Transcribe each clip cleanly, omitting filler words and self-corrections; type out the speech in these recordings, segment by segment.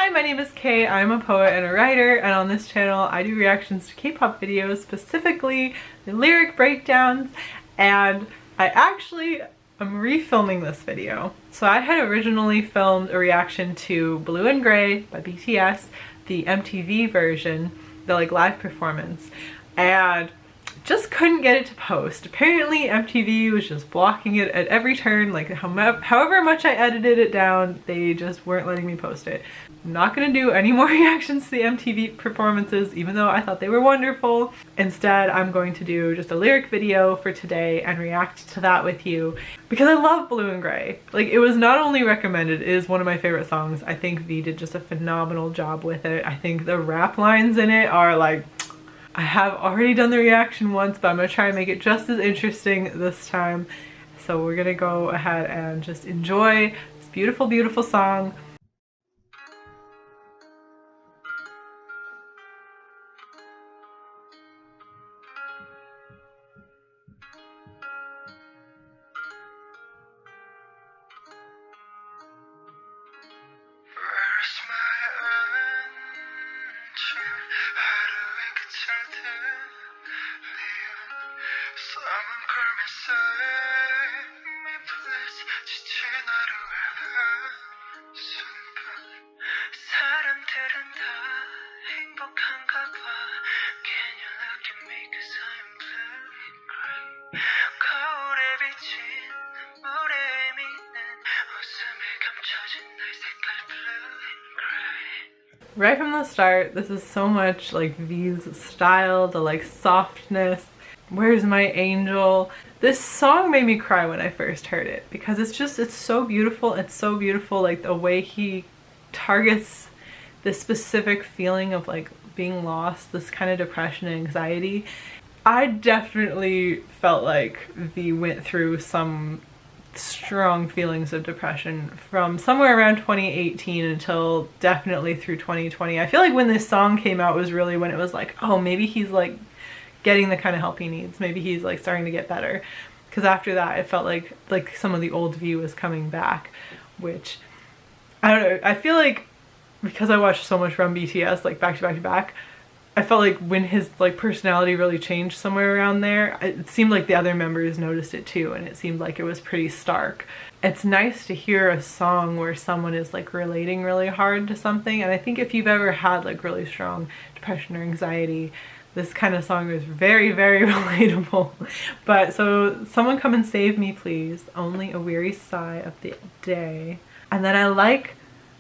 Hi, my name is Kay. I'm a poet and a writer, and on this channel I do reactions to K-pop videos, specifically the lyric breakdowns, and I actually am refilming this video. So I had originally filmed a reaction to Blue and Gray by BTS, the MTV version, the live performance, and just couldn't get it to post. Apparently MTV was just blocking it at every turn, however much I edited it down, they just weren't letting me post it. I'm not gonna do any more reactions to the MTV performances, even though I thought they were wonderful. Instead, I'm going to do just a lyric video for today and react to that with you because I love Blue and Gray. It was not only recommended, it is one of my favorite songs. I think V did just a phenomenal job with it. I think the rap lines in it are I have already done the reaction once, but I'm gonna try and make it just as interesting this time. So we're gonna go ahead and just enjoy this beautiful, beautiful song. Right from the start, this is so much V's style, the softness. Where's my angel? This song made me cry when I first heard it because it's so beautiful. It's so beautiful, the way he targets this specific feeling of being lost, this kind of depression and anxiety. I definitely felt like V went through some strong feelings of depression from somewhere around 2018 until definitely through 2020. I feel like when this song came out was really when it was oh, maybe he's getting the kind of help he needs. Maybe he's starting to get better. Because after that it felt like some of the old V was coming back, which I don't know. I feel like because I watched so much from BTS back to back to back, I felt like when his personality really changed somewhere around there, it seemed like the other members noticed it too, and it seemed like it was pretty stark. It's nice to hear a song where someone is relating really hard to something, and I think if you've ever had really strong depression or anxiety, this kind of song is very, very relatable. But so, someone come and save me please, only a weary sigh of the day. And then I like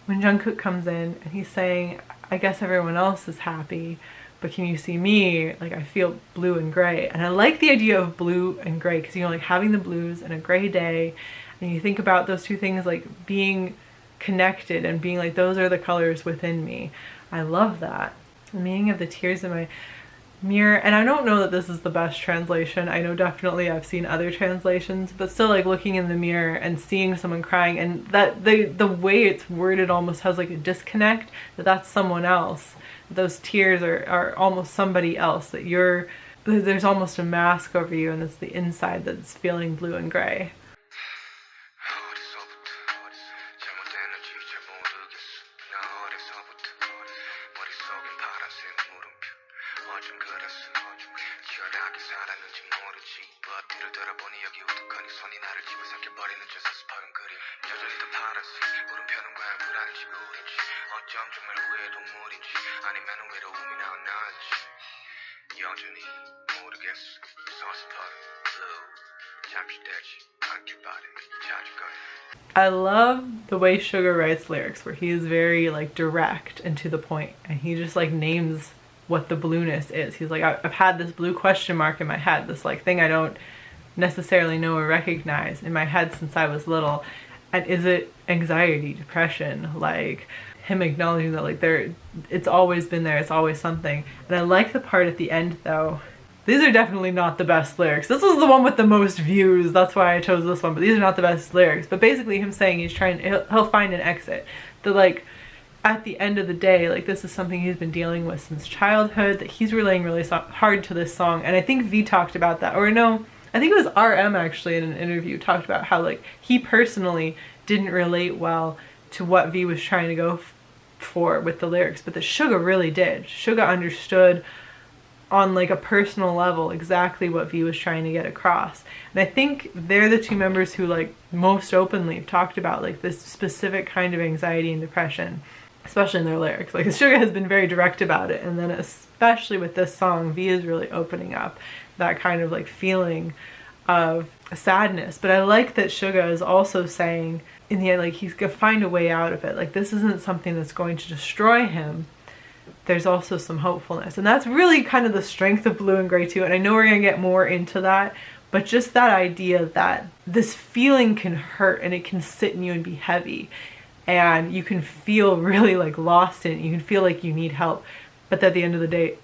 when Jungkook comes in and he's saying, I guess everyone else is happy, but can you see me? I feel blue and gray. And I like the idea of blue and gray because, having the blues and a gray day, and you think about those two things being connected and being those are the colors within me. I love that. The meaning of the tears in my mirror, and I don't know that this is the best translation. I know definitely I've seen other translations, but still looking in the mirror and seeing someone crying, and that the way it's worded almost has a disconnect, that's someone else. Those tears are almost somebody else, that there's almost a mask over you, and it's the inside that's feeling blue and gray. I love the way Suga writes lyrics, where he is very direct and to the point, and he just names what the blueness is. He's I've had this blue question mark in my head, this thing I don't necessarily know or recognize in my head since I was little. And is it anxiety, depression? Him acknowledging that it's always been there, it's always something. And I like the part at the end though. These are definitely not the best lyrics. This was the one with the most views, that's why I chose this one, but these are not the best lyrics. But basically him saying he'll find an exit. At the end of the day, this is something he's been dealing with since childhood, that he's relating really hard to this song. And I think V talked about that, or no, I think it was RM actually in an interview talked about how he personally didn't relate well to what V was trying to go for with the lyrics, but that Suga really did. Suga understood on like a personal level exactly what V was trying to get across. And I think they're the two members who like most openly have talked about like this specific kind of anxiety and depression, especially in their lyrics. Like Suga has been very direct about it, and then especially with this song, V is really opening up that kind of like feeling of sadness. But I like that Suga is also saying in the end, like, he's gonna find a way out of it. Like, this isn't something that's going to destroy him. There's also some hopefulness. And that's really kind of the strength of Blue and Gray too. And I know we're gonna get more into that, but just that idea that this feeling can hurt and it can sit in you and be heavy. And you can feel really like lost in it. You can feel like you need help. But at the end of the day,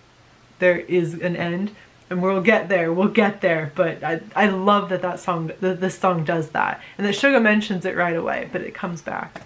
there is an end. And we'll get there, but I love that this song does that. And that Suga mentions it right away, but it comes back.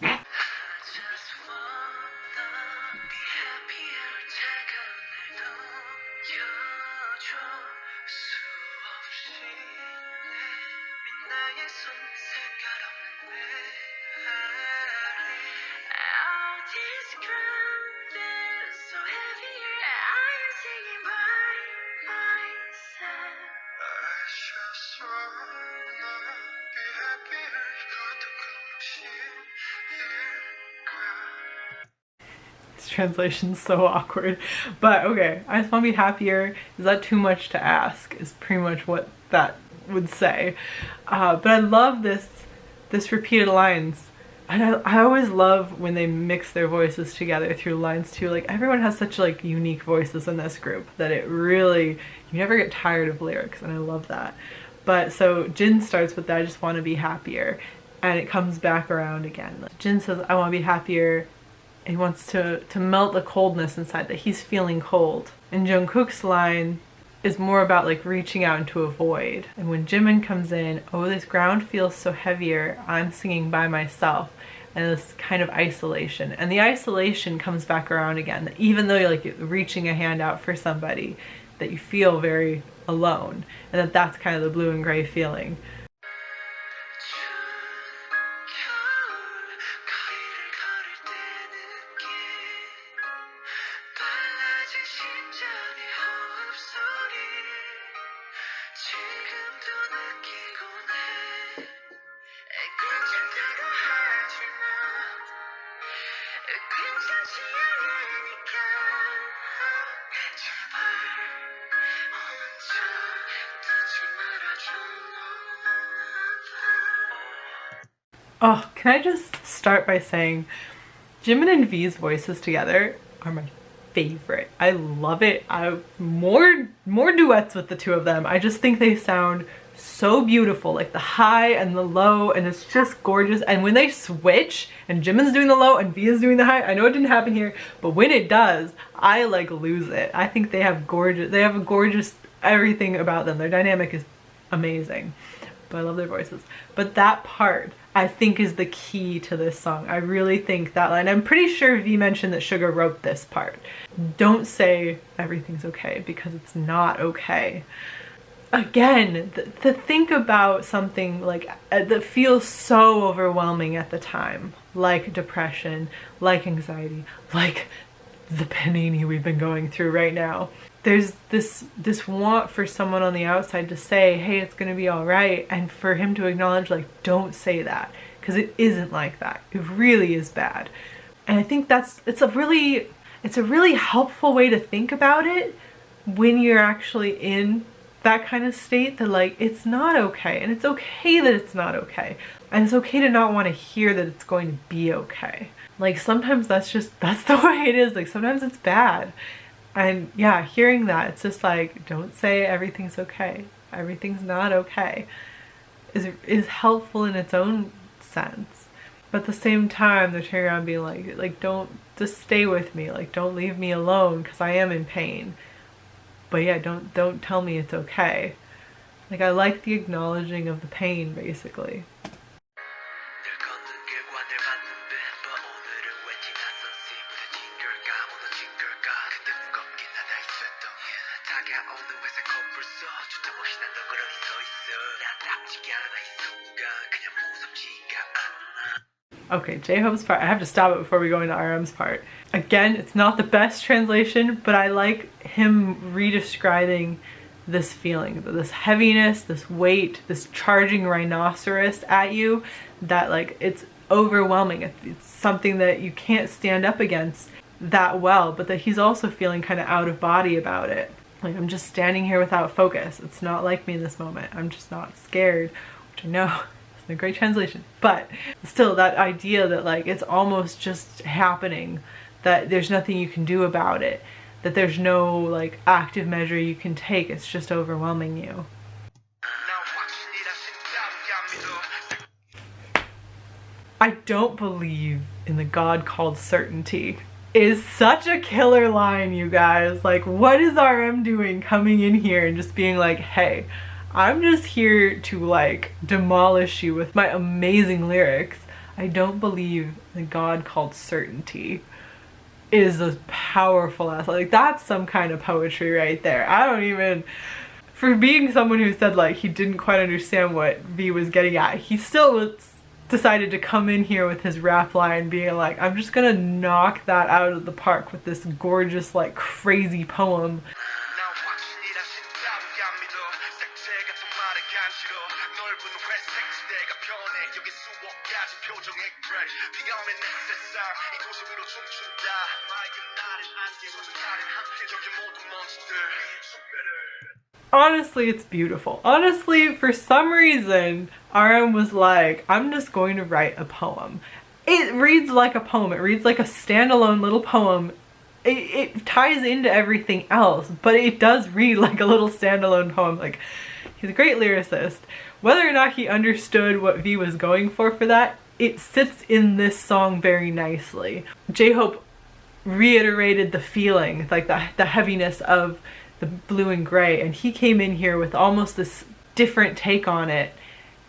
This translation's so awkward, but okay. I just want to be happier. Is that too much to ask? Is pretty much what that would say. But I love this repeated lines. And I always love when they mix their voices together through lines too. Like, everyone has such like unique voices in this group that it really, you never get tired of lyrics, and I love that. But so Jin starts with that, I just want to be happier, and it comes back around again. Like, Jin says, I want to be happier. He wants to melt the coldness inside, that he's feeling cold. And Jungkook's line is more about like reaching out into a void. And when Jimin comes in, oh, this ground feels so heavier, I'm singing by myself. And this kind of isolation. And the isolation comes back around again. That even though you're like reaching a hand out for somebody, that you feel very alone. And that's kind of the Blue and Gray feeling. Oh, can I just start by saying Jimin and V's voices together are my favorite. I love it. More duets with the two of them. I just think they sound so beautiful, like the high and the low, and it's just gorgeous. And when they switch and Jimin's doing the low and V is doing the high, I know it didn't happen here, but when it does, I like lose it. I think they have a gorgeous everything about them. Their dynamic is amazing. But I love their voices. But that part, I think, is the key to this song. I really think that line, I'm pretty sure V mentioned that Suga wrote this part. Don't say everything's okay, because it's not okay. Again, to think about something like that feels so overwhelming at the time, like depression, like anxiety, like the panini we've been going through right now. There's this want for someone on the outside to say, hey, it's gonna be all right, and for him to acknowledge, like, don't say that, because it isn't like that. It really is bad. And I think it's a really helpful way to think about it when you're actually in that kind of state, that like, it's not okay, and it's okay that it's not okay, and it's okay to not want to hear that it's going to be okay. Like, sometimes that's the way it is. Like, sometimes it's bad. And yeah, hearing that, it's just like, don't say everything's okay. Everything's not okay is helpful in its own sense. But at the same time, they're turning around being like, don't, just stay with me. Like, don't leave me alone, because I am in pain. But yeah, don't tell me it's okay. Like, I like the acknowledging of the pain, basically. Okay, J-Hope's part, I have to stop it before we go into RM's part. Again, it's not the best translation, but I like him re-describing this feeling, this heaviness, this weight, this charging rhinoceros at you, that like it's overwhelming. It's something that you can't stand up against that well, but that he's also feeling kind of out of body about it. Like, I'm just standing here without focus. It's not like me in this moment. I'm just not scared, which I know isn't a great translation, but still that idea that like it's almost just happening, that there's nothing you can do about it, that there's no like active measure you can take, it's just overwhelming you. I don't believe in the God called certainty is such a killer line, you guys. Like, what is RM doing coming in here and just being like, hey, I'm just here to like demolish you with my amazing lyrics. I don't believe the God called certainty is a powerful ass. Like, that's some kind of poetry right there. I don't even, for being someone who said like he didn't quite understand what V was getting at, he still decided to come in here with his rap line being like, I'm just gonna knock that out of the park with this gorgeous like crazy poem. Honestly, it's beautiful. Honestly, for some reason, RM was like, I'm just going to write a poem. It reads like a poem. It reads like a standalone little poem. It ties into everything else, but it does read like a little standalone poem. Like, he's a great lyricist. Whether or not he understood what V was going for that, it sits in this song very nicely. J-Hope reiterated the feeling, like the heaviness of the blue and gray, and he came in here with almost this different take on it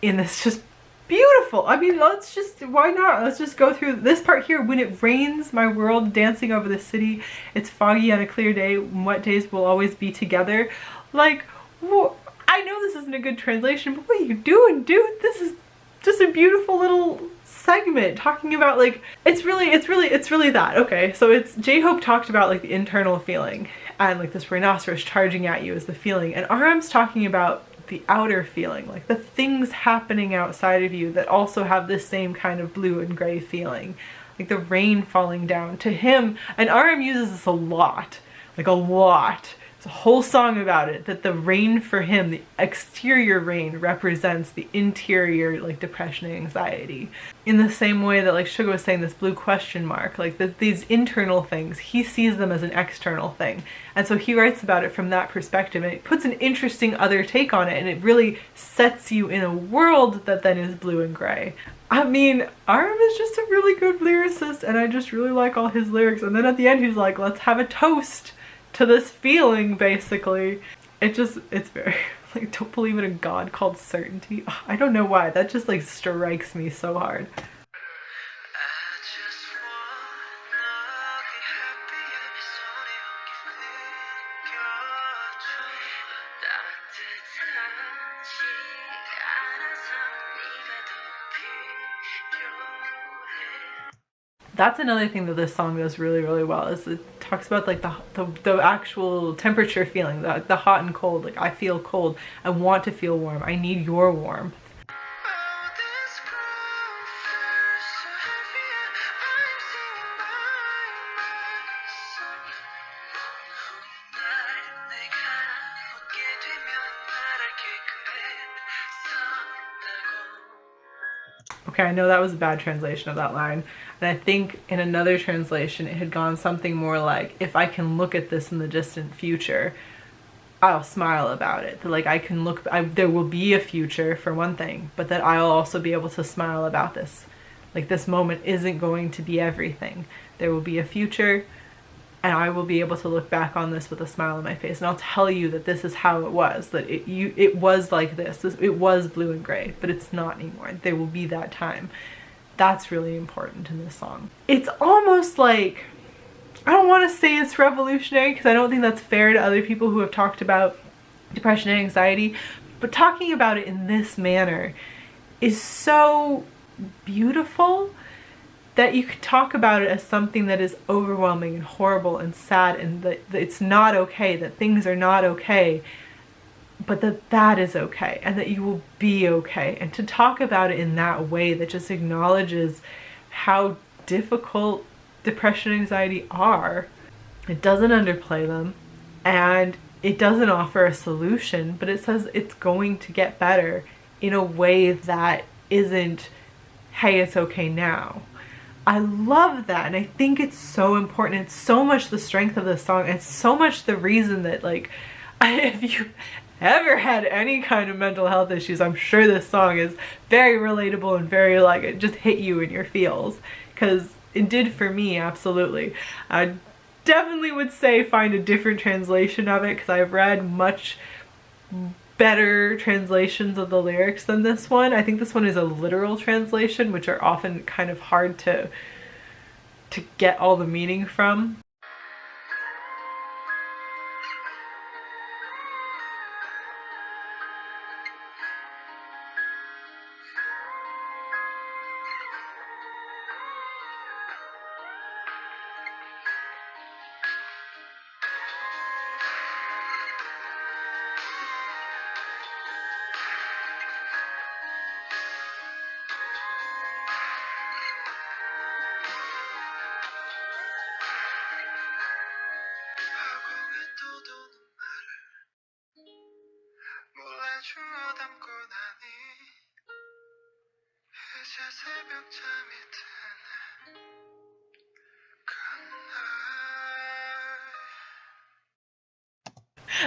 in this just beautiful, I mean, let's just, why not? Let's just go through this part here. When it rains, my world dancing over the city, it's foggy on a clear day, wet days will always be together. Like, well, I know this isn't a good translation, but what are you doing, dude? This is just a beautiful little segment talking about like, it's really that. Okay, so it's J-Hope talked about like the internal feeling and like this rhinoceros charging at you is the feeling, and RM's talking about the outer feeling, like the things happening outside of you that also have this same kind of blue and gray feeling, like the rain falling down to him. And RM uses this a lot, like a lot. It's a whole song about it, that the rain for him, the exterior rain, represents the interior like depression and anxiety. In the same way that like Suga was saying, this blue question mark, like these internal things, he sees them as an external thing. And so he writes about it from that perspective, and it puts an interesting other take on it, and it really sets you in a world that then is blue and gray. I mean, RM is just a really good lyricist, and I just really like all his lyrics. And then at the end he's like, let's have a toast to this feeling, basically. It's very, like, don't believe in a God called certainty. I don't know why, that just like strikes me so hard. That's another thing that this song does really, really well, is it talks about like the actual temperature feeling, the hot and cold. Like, I feel cold, I want to feel warm, I need your warmth. Okay, I know that was a bad translation of that line. And I think in another translation it had gone something more like, if I can look at this in the distant future, I'll smile about it. That like I can look, there will be a future for one thing, but that I'll also be able to smile about this. Like, this moment isn't going to be everything. There will be a future, and I will be able to look back on this with a smile on my face, and I'll tell you that this is how it was, that it was like this, it was blue and gray, but it's not anymore. There will be that time. That's really important in this song. It's almost like, I don't want to say it's revolutionary because I don't think that's fair to other people who have talked about depression and anxiety, but talking about it in this manner is so beautiful, that you could talk about it as something that is overwhelming and horrible and sad, and that it's not okay, that things are not okay, but that is okay, and that you will be okay. And to talk about it in that way that just acknowledges how difficult depression and anxiety are. It doesn't underplay them, and it doesn't offer a solution, but it says it's going to get better in a way that isn't, hey, it's okay now. I love that, and I think it's so important. It's so much the strength of the song, and it's so much the reason that, like, if you ever had any kind of mental health issues, I'm sure this song is very relatable and very, like, it just hit you in your feels, because it did for me, absolutely. I definitely would say find a different translation of it, because I've read much better translations of the lyrics than this one. I think this one is a literal translation, which are often kind of hard to get all the meaning from.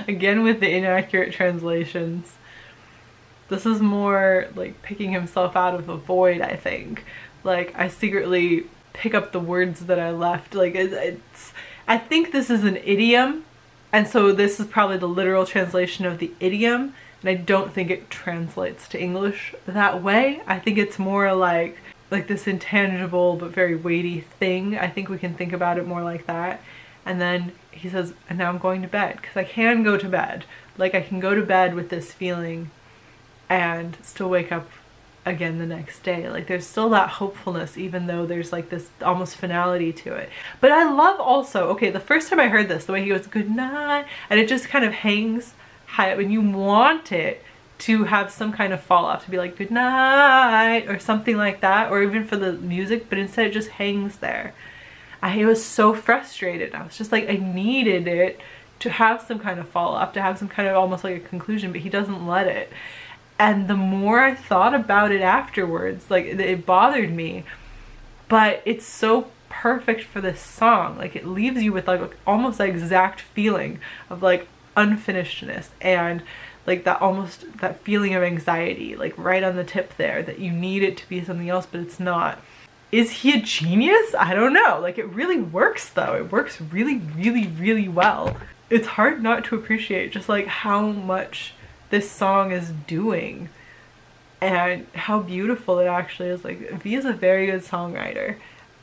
Again with the inaccurate translations. This is more like picking himself out of a void, I think. Like, I secretly pick up the words that I left. Like, I think this is an idiom, and so this is probably the literal translation of the idiom, and I don't think it translates to English that way. I think it's more like this intangible but very weighty thing. I think we can think about it more like that. And then he says, and now I'm going to bed, because I can go to bed. Like, I can go to bed with this feeling and still wake up again the next day. Like, there's still that hopefulness, even though there's like this almost finality to it. But I love also, okay, the first time I heard this, the way he goes, good night, and it just kind of hangs high up, and you want it to have some kind of fall off, to be like good night or something like that, or even for the music, but instead it just hangs there. I was so frustrated. I was just like, I needed it to have some kind of fall off, to have some kind of almost like a conclusion, but he doesn't let it. And the more I thought about it afterwards, like, it bothered me, but it's so perfect for this song. Like, it leaves you with like almost that exact feeling of like unfinishedness, and like that almost that feeling of anxiety, like right on the tip there, that you need it to be something else, but it's not. Is he a genius? I don't know. Like, it really works though. It works really, really, really well. It's hard not to appreciate just like how much this song is doing and how beautiful it actually is. Like, V is a very good songwriter,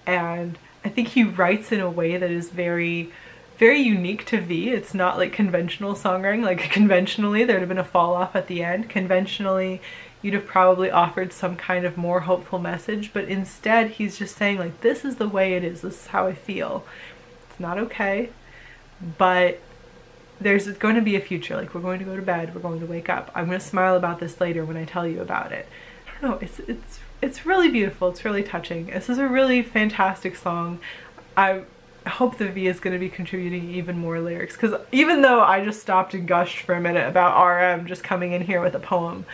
and I think he writes in a way that is very, very unique to V. It's not like conventional songwriting. Like, conventionally there'd have been a fall off at the end. Conventionally you'd have probably offered some kind of more hopeful message, but instead he's just saying like, this is the way it is, this is how I feel. It's not okay, but there's going to be a future. Like, we're going to go to bed, we're going to wake up. I'm going to smile about this later when I tell you about it. I don't know, it's really beautiful, it's really touching. This is a really fantastic song. I hope the V is going to be contributing even more lyrics, because even though I just stopped and gushed for a minute about RM just coming in here with a poem,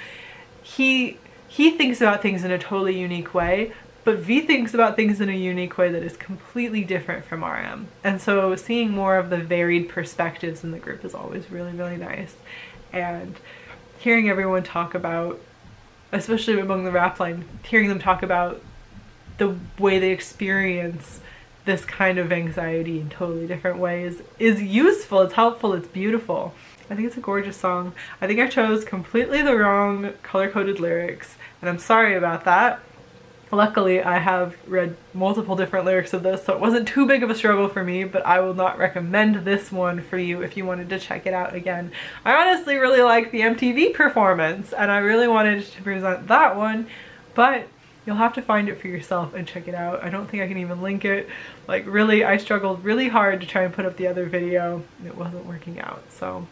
he thinks about things in a totally unique way, but V thinks about things in a unique way that is completely different from RM. And so seeing more of the varied perspectives in the group is always really, really nice. And hearing everyone talk about, especially among the rap line, hearing them talk about the way they experience this kind of anxiety in totally different ways is useful, it's helpful, it's beautiful. I think it's a gorgeous song. I think I chose completely the wrong color-coded lyrics, and I'm sorry about that. Luckily, I have read multiple different lyrics of this, so it wasn't too big of a struggle for me, but I will not recommend this one for you if you wanted to check it out again. I honestly really like the MTV performance, and I really wanted to present that one, but You'll have to find it for yourself and check it out. I don't think I can even link it. Like really, I struggled really hard to try and put up the other video. It wasn't working out, so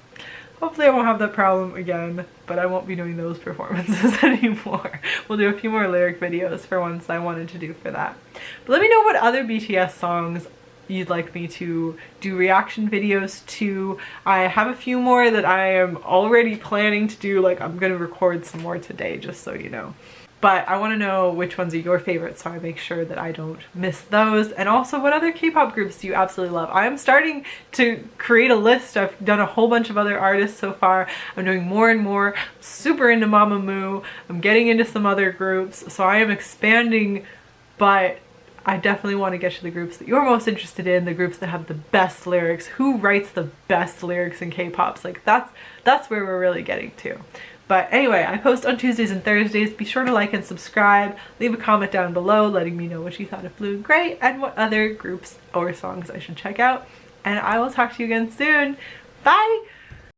hopefully I won't have that problem again, but I won't be doing those performances anymore. We'll do a few more lyric videos for ones I wanted to do for that. But let me know what other BTS songs you'd like me to do reaction videos to. I have a few more that I am already planning to do, like I'm gonna record some more today, just so you know. But I want to know which ones are your favorites so I make sure that I don't miss those. And also, what other K-pop groups do you absolutely love? I am starting to create a list. I've done a whole bunch of other artists so far. I'm doing more and more. I'm super into Mamamoo. I'm getting into some other groups. So I am expanding, but I definitely want to get to the groups that you're most interested in, the groups that have the best lyrics. Who writes the best lyrics in K-pops? Like that's where we're really getting to. But anyway, I post on Tuesdays and Thursdays. Be sure to like and subscribe. Leave a comment down below letting me know what you thought of Blue and Gray and what other groups or songs I should check out. And I will talk to you again soon. Bye!